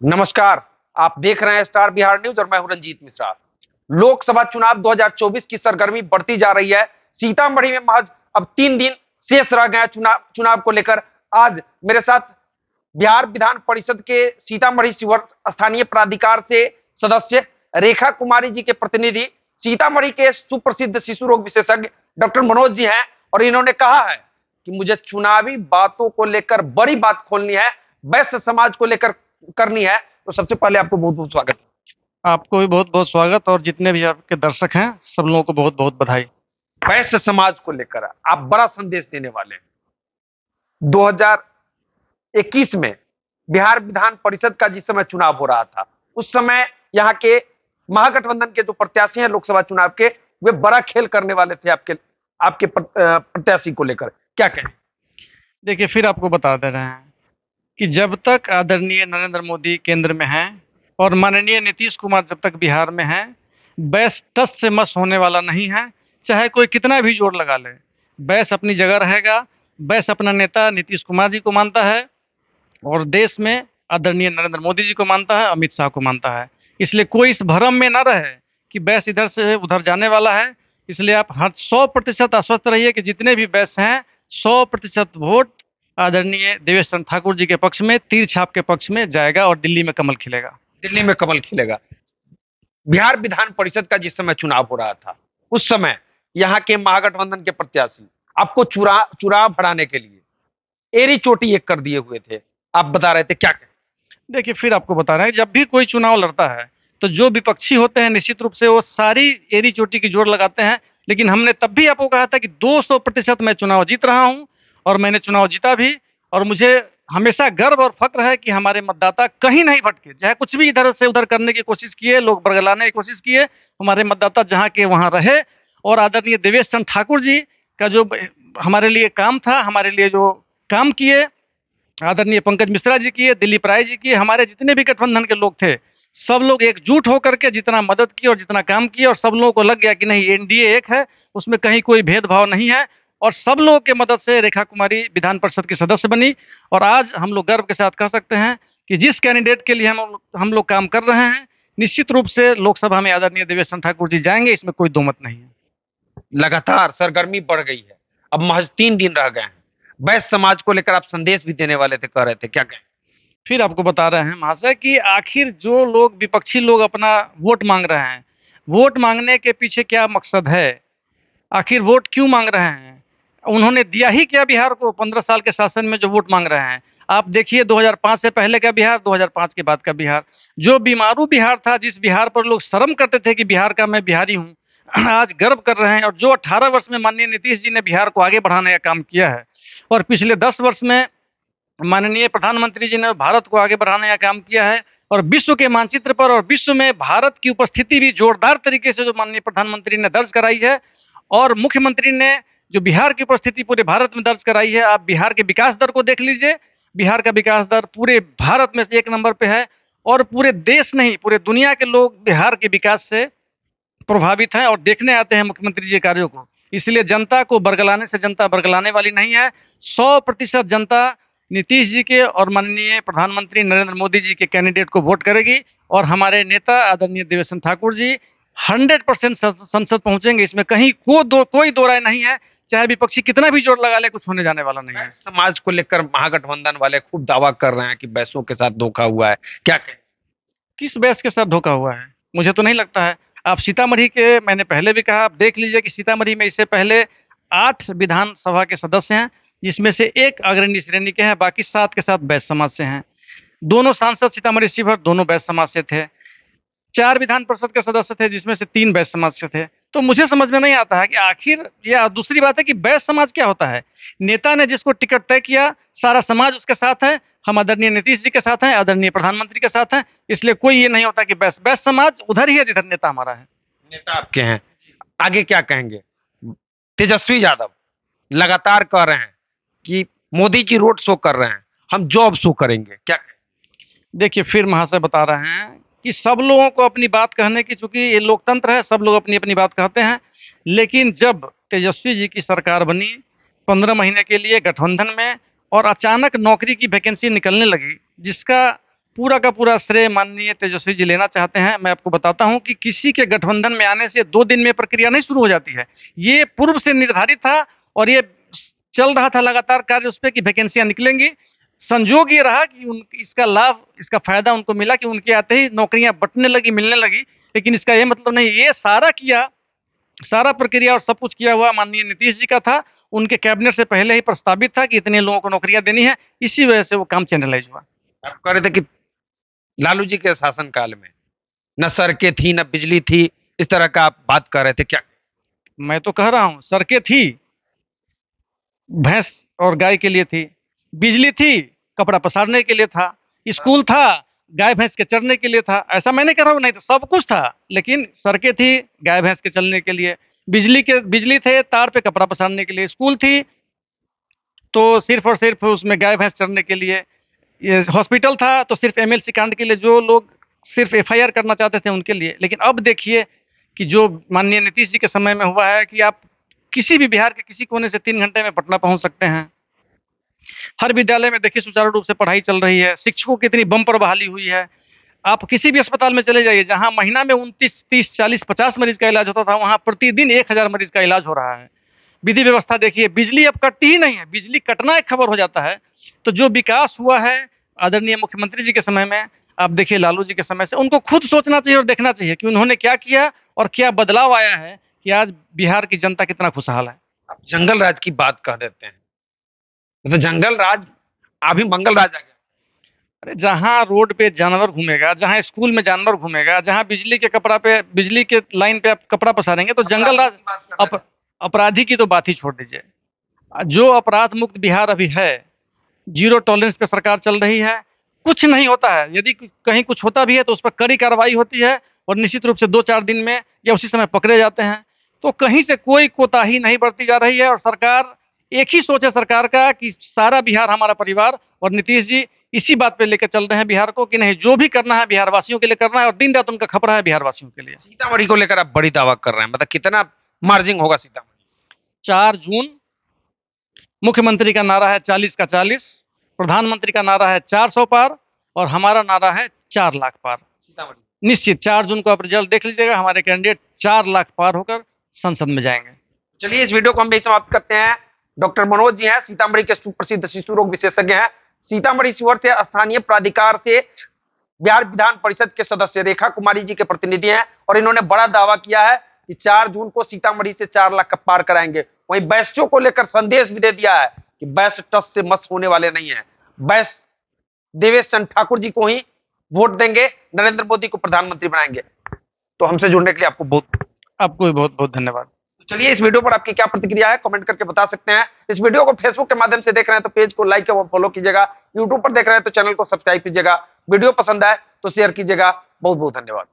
नमस्कार। आप देख रहे हैं स्टार बिहार न्यूज और मैं हूं रंजीत मिश्रा। लोकसभा चुनाव 2024 की सरगर्मी बढ़ती जा रही है। सीतामढ़ी में महज अब 3 दिन शेष रह गए हैं चुनाव को लेकर। आज मेरे साथ बिहार विधान परिषद के सीतामढ़ी शिवर स्थानीय प्राधिकार से सदस्य रेखा कुमारी जी के प्रतिनिधि, सीतामढ़ी के सुप्रसिद्ध शिशु रोग विशेषज्ञ डॉक्टर मनोज जी हैं और इन्होंने कहा है कि मुझे चुनावी बातों को लेकर बड़ी बात खोलनी है, वैश्य समाज को लेकर करनी है। तो सबसे पहले आपको बहुत बहुत स्वागत। आपको भी बहुत-बहुत स्वागत और जितने भी आपके दर्शक हैं, सब लोगों को बहुत-बहुत बधाई। वैश्य समाज को लेकर आप बड़ा संदेश देने वाले हैं। 2021 में बिहार विधान परिषद का जिस समय चुनाव हो रहा था, उस समय यहाँ के महागठबंधन के जो प्रत्याशी हैं लोकसभा चुनाव के, वे बड़ा खेल करने वाले थे आपके आपके प्रत्याशी को लेकर, क्या कहें? देखिए, फिर आपको बता दे रहे हैं कि जब तक आदरणीय नरेंद्र मोदी केंद्र में हैं और माननीय नीतीश कुमार जब तक बिहार में हैं, बैस टस से मस होने वाला नहीं है, चाहे कोई कितना भी जोर लगा ले। बैस अपनी जगह रहेगा, बैस अपना नेता नीतीश कुमार जी को मानता है और देश में आदरणीय नरेंद्र मोदी जी को मानता है, अमित शाह को मानता है। इसलिए कोई इस भ्रम में ना रहे कि बैस इधर से उधर जाने वाला है। इसलिए आप हर 100% आश्वस्त रहिए कि जितने भी बैस हैं, 100% वोट आदरणीय देवेश चंद्र ठाकुर जी के पक्ष में, तीर छाप के पक्ष में जाएगा और दिल्ली में कमल खिलेगा। दिल्ली में कमल खिलेगा। बिहार विधान परिषद का जिस समय चुनाव हो रहा था, उस समय यहाँ के महागठबंधन के प्रत्याशी आपको चुनाव हराने के लिए एरी चोटी एक कर दिए हुए थे। आप बता रहे थे, क्या कहें? देखिए, फिर आपको बता रहे हैं, जब भी कोई चुनाव लड़ता है, तो जो विपक्षी होते हैं निश्चित रूप से वो सारी एड़ी चोटी की जोर लगाते हैं। लेकिन हमने तब भी आपको कहा था कि 200% मैं चुनाव जीत रहा हूँ और मैंने चुनाव जीता भी। और मुझे हमेशा गर्व और फक्र है कि हमारे मतदाता कहीं नहीं भटके, चाहे कुछ भी इधर से उधर करने की कोशिश किए, लोग बरगलाने की कोशिश किए, हमारे मतदाता जहाँ के वहाँ रहे। और आदरणीय देवेश चंद्र ठाकुर जी का जो हमारे लिए काम था, हमारे लिए जो काम किए, आदरणीय पंकज मिश्रा जी की, दिलीप राय जी की, हमारे जितने भी गठबंधन के लोग थे, सब लोग एकजुट होकर के जितना मदद की और जितना काम किया, और सब लोगों को लग गया कि नहीं, एनडीए एक है, उसमें कहीं कोई भेदभाव नहीं है। और सब लोगों के मदद से रेखा कुमारी विधान परिषद की सदस्य बनी। और आज हम लोग गर्व के साथ कह सकते हैं कि जिस कैंडिडेट के लिए हम लोग काम कर रहे हैं, निश्चित रूप से लोकसभा में आदरणीय देवेश चंद्र ठाकुर जी जाएंगे, इसमें कोई दो मत नहीं है। लगातार सरगर्मी बढ़ गई है। अब महज 3 दिन रह गए हैं। वैश्य समाज को लेकर आप संदेश भी देने वाले थे, कह रहे थे, क्या कहें? फिर आपको बता रहे हैं महाशय कि आखिर जो लोग विपक्षी लोग अपना वोट मांग रहे हैं, वोट मांगने के पीछे क्या मकसद है? आखिर वोट क्यों मांग रहे हैं? उन्होंने दिया ही क्या बिहार को? 15 साल के शासन में जो वोट मांग रहे हैं, आप देखिए 2005 से पहले का बिहार, 2005 के बाद का बिहार। जो बीमारू बिहार था, जिस बिहार पर लोग शर्म करते थे कि बिहार का मैं बिहारी हूँ, आज गर्व कर रहे हैं। और जो 18 वर्ष में माननीय नीतीश जी ने बिहार को आगे बढ़ाने का काम किया है, और पिछले 10 वर्ष में माननीय प्रधानमंत्री जी ने भारत को आगे बढ़ाने का काम किया है। और विश्व के मानचित्र पर और विश्व में भारत की उपस्थिति भी जोरदार तरीके से जो माननीय प्रधानमंत्री ने दर्ज कराई है, और मुख्यमंत्री ने जो बिहार की उपस्थिति पूरे भारत में दर्ज कराई है। आप बिहार के विकास दर को देख लीजिए, बिहार का विकास दर पूरे भारत में 1 नंबर पे है। और पूरे देश नहीं, पूरे दुनिया के लोग बिहार के विकास से प्रभावित हैं और देखने आते हैं मुख्यमंत्री जी के कार्यों को। इसलिए जनता को बरगलाने से जनता बरगलाने वाली नहीं है। 100% जनता नीतीश जी के और माननीय प्रधानमंत्री नरेंद्र मोदी जी के कैंडिडेट को वोट करेगी। और हमारे नेता आदरणीय देवेश चंद्र ठाकुर जी 100% संसद पहुंचेंगे, इसमें कहीं कोई दो राय नहीं है। चाहे विपक्षी कितना भी जोर लगा ले, कुछ होने जाने वाला नहीं है। समाज को लेकर महागठबंधन वाले खूब दावा कर रहे हैं कि वैश्यों के साथ धोखा हुआ है, क्या कहें? किस बेस के साथ धोखा हुआ है? मुझे तो नहीं लगता है। आप सीतामढ़ी के, मैंने पहले भी कहा, आप देख लीजिए कि सीतामढ़ी में इससे पहले 8 विधानसभा के सदस्य हैं, जिसमें से 1 अग्रणी श्रेणी के हैं, बाकी 7 के साथ वैश्य समाज से हैं। दोनों सांसद सीतामढ़ी शिवहर दोनों वैश्य समाज से थे। 4 विधान परिषद के सदस्य थे, जिसमें से 3 वैश्य समाज से थे। तो मुझे समझ में नहीं आता है कि आखिर, या दूसरी बात है कि वैश्य समाज क्या होता है? नेता ने जिसको टिकट तय किया, सारा समाज उसके साथ है। हम आदरणीय नीतीश जी के साथ हैं, आदरणीय प्रधानमंत्री के साथ हैं। इसलिए कोई ये नहीं होता कि वैश्य समाज उधर ही है जिधर नेता हमारा है। नेता आपके हैं, आगे क्या कहेंगे? तेजस्वी यादव लगातार कह रहे हैं कि मोदी जी रोड शो कर रहे हैं, हम जॉब शो करेंगे, क्या कहें? देखिए, फिर महाशय बता रहे हैं कि सब लोगों को अपनी बात कहने की, चूंकि ये लोकतंत्र है, सब लोग अपनी अपनी बात कहते हैं। लेकिन जब तेजस्वी जी की सरकार बनी 15 महीने के लिए गठबंधन में, और अचानक नौकरी की वैकेंसी निकलने लगी, जिसका पूरा का पूरा श्रेय माननीय तेजस्वी जी लेना चाहते हैं। मैं आपको बताता हूं कि किसी के गठबंधन में आने से 2 दिन में प्रक्रिया नहीं शुरू हो जाती है। ये पूर्व से निर्धारित था और ये चल रहा था लगातार कार्य उस पे कि वैकेंसियां निकलेंगी। संजोग ये रहा कि इसका लाभ, इसका फायदा उनको मिला कि उनके आते ही नौकरियां बंटने लगी, मिलने लगी। लेकिन इसका ये मतलब नहीं, ये सारा किया, सारा प्रक्रिया और सब कुछ किया हुआ माननीय नीतीश जी का था। उनके कैबिनेट से पहले ही प्रस्तावित था कि इतने लोगों को नौकरियां देनी है। इसी वजह से वो काम चैनलाइज हुआ। आप कह रहे थे कि लालू जी के शासनकाल में न सड़कें थी न बिजली थी, इस तरह का आप बात कर रहे थे क्या? मैं तो कह रहा हूं, सड़कें थी, भैंस और गाय के लिए थी। बिजली थी, कपड़ा पसारने के लिए था। स्कूल था, गाय भैंस के चरने के लिए था। ऐसा मैं नहीं कह रहा हूं नहीं तो सब कुछ था, लेकिन सड़कें थी गाय भैंस के चलने के लिए, बिजली थे तार पे कपड़ा पसारने के लिए, स्कूल थी तो सिर्फ और सिर्फ उसमें गाय भैंस चरने के लिए, ये हॉस्पिटल था तो सिर्फ एमएलसी कांड के लिए, जो लोग सिर्फ एफआईआर करना चाहते थे उनके लिए। लेकिन अब देखिए कि जो माननीय नीतीश जी के समय में हुआ है कि आप किसी भी बिहार के किसी कोने से 3 घंटे में पटना पहुंच सकते हैं। हर विद्यालय में देखिए सुचारू रूप से पढ़ाई चल रही है। शिक्षकों की इतनी बम्पर बहाली हुई है। आप किसी भी अस्पताल में चले जाइए, जहां महीना में 29, 30, 40, 50 मरीज का इलाज होता था, वहां प्रतिदिन 1000 मरीज का इलाज हो रहा है। विधि व्यवस्था देखिए, बिजली अब कटती ही नहीं है। बिजली कटना एक खबर हो जाता है। तो जो विकास हुआ है आदरणीय मुख्यमंत्री जी के समय में, आप देखिए लालू जी के समय से, उनको खुद सोचना चाहिए और देखना चाहिए कि उन्होंने क्या किया और क्या बदलाव आया है कि आज बिहार की जनता कितना खुशहाल है। आप जंगल राज की बात कह देते हैं, तो जंगल राज अभी मंगल राज आ गया। अरे जहाँ रोड पे जानवर घूमेगा, जहाँ स्कूल में जानवर घूमेगा, जहाँ बिजली के लाइन पे आप कपड़ा पसारेंगे तो जंगल राज। अपराधी की तो बात ही छोड़ दीजिए। जो अपराध मुक्त बिहार अभी है, जीरो टॉलरेंस पे सरकार चल रही है। कुछ नहीं होता है, यदि कहीं कुछ होता भी है तो उस पर कड़ी कार्रवाई होती है और निश्चित रूप से 2-4 दिन में या उसी समय पकड़े जाते हैं। तो कहीं से कोई कोताही नहीं बरती जा रही है और सरकार, एक ही सोच है सरकार का कि सारा बिहार हमारा परिवार, और नीतीश जी इसी बात पे लेकर चल रहे हैं बिहार को कि नहीं, जो भी करना है बिहार वासियों के लिए करना है और दिन रात उनका खपरा है बिहार वासियों के लिए। सीतामढ़ी को लेकर आप बड़ी दावा कर रहे हैं, मतलब कितना मार्जिन होगा सीतामढ़ी? 4 जून मुख्यमंत्री का नारा है 40 का 40, प्रधानमंत्री का नारा है 400 पार और हमारा नारा है 4 लाख पार। सीतामढ़ी निश्चित 4 जून को आप रिजल्ट देख लीजिएगा, हमारे कैंडिडेट 4 लाख पार होकर संसद में जाएंगे। चलिए इस वीडियो को हम भी समाप्त करते हैं। डॉक्टर मनोज जी हैं, सीतामढ़ी के सुप्रसिद्ध शिशु रोग विशेषज्ञ हैं। सीतामढ़ी शिवर से स्थानीय प्राधिकार से बिहार विधान परिषद के सदस्य रेखा कुमारी जी के प्रतिनिधि हैं और इन्होंने बड़ा दावा किया है कि 4 जून को सीतामढ़ी से 4 लाख का पार कराएंगे। वहीं बैस्टों को लेकर संदेश भी दे दिया है कि बैस टस से मस होने वाले नहीं है। बैस देवेश चंद्र ठाकुर जी को ही वोट देंगे, नरेंद्र मोदी को प्रधानमंत्री बनाएंगे। तो हमसे जुड़ने के लिए आपको आपको भी बहुत बहुत धन्यवाद। चलिए इस वीडियो पर आपकी क्या प्रतिक्रिया है कमेंट करके बता सकते हैं। इस वीडियो को फेसबुक के माध्यम से देख रहे हैं तो पेज को लाइक और फॉलो कीजिएगा। यूट्यूब पर देख रहे हैं तो चैनल को सब्सक्राइब कीजिएगा। वीडियो पसंद आए तो शेयर कीजिएगा। बहुत बहुत धन्यवाद।